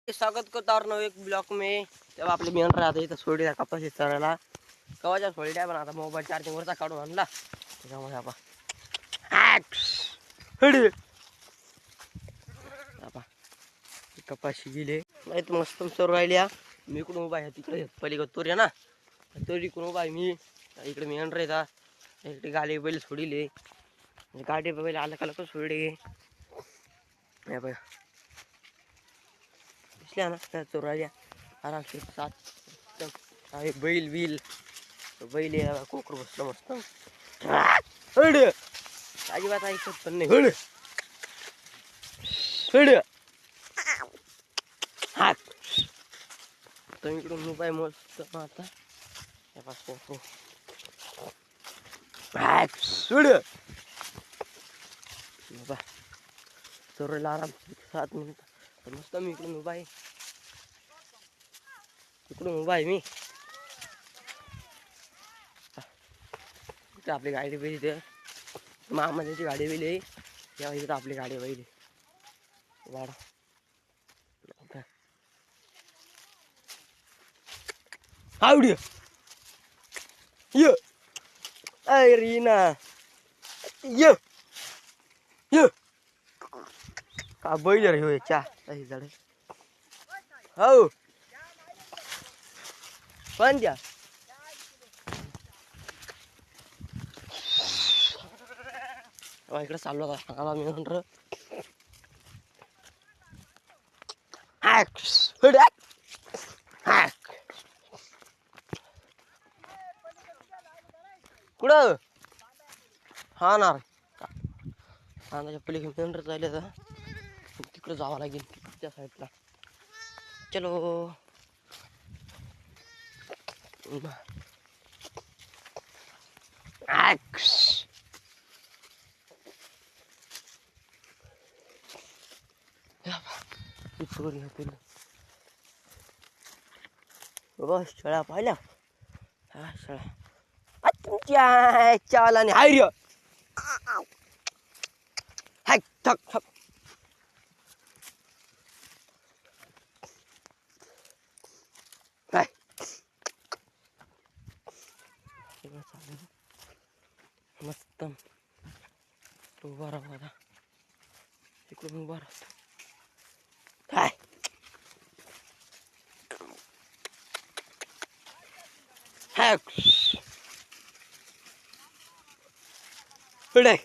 स्वागत करतो और नवे एक ब्लॉक में। जब आपले मेंढर राहते इथं सोडीला कपाशी चरायला कवाच्या सोडीला पण आता मोबाईल चार्जिंग वरचा काढून आणला त्याच्यामुळे आपण कपाशी गेले नाही तर मस्त सर राहिल्या मी इकडून उभा आहे तिकडे पलीकडे तोर आहे ना तोर इकडून उभा आहे मी इकडे मेंढर येतात इकडे गाडी बैल सोडिले गाडी बैल आलं का लवकर सोडले बघा दिसल्या ना चोराल्या आरामशीर सात एक बैल बिल बैल कोकर बसलं मस्त हड अजिबात ऐकत पण नाही हड हड हात तर इकडून मोबाईल मस्त आता सोड चोरायला आराम 7 मिनिट मस्त मी इकडून उभा आहे इकडून उभा आहे मी आपली गाडी बैल इथे महामंडळाची गाडी बैल आहे या इथं आपली गाडी बैल वाडा आवडी ये अय रीना ये ये का बैल रे हो चा तशी झाडे हो पण द्या इकडे चाललो होता सांगायला मी म्हणतो कुठं हा ना त्याच्या पलीकडे मेंढर चालले तर तिकडे जावं लागेल तिकडच्या साईडला चलो बस शेळ्या पाहिल्या हा शेळ्या तुमच्या चालाने हाय हाय थक थक काय मस्त उभा राहा आता तिकडून उभा राहतो काय पुढे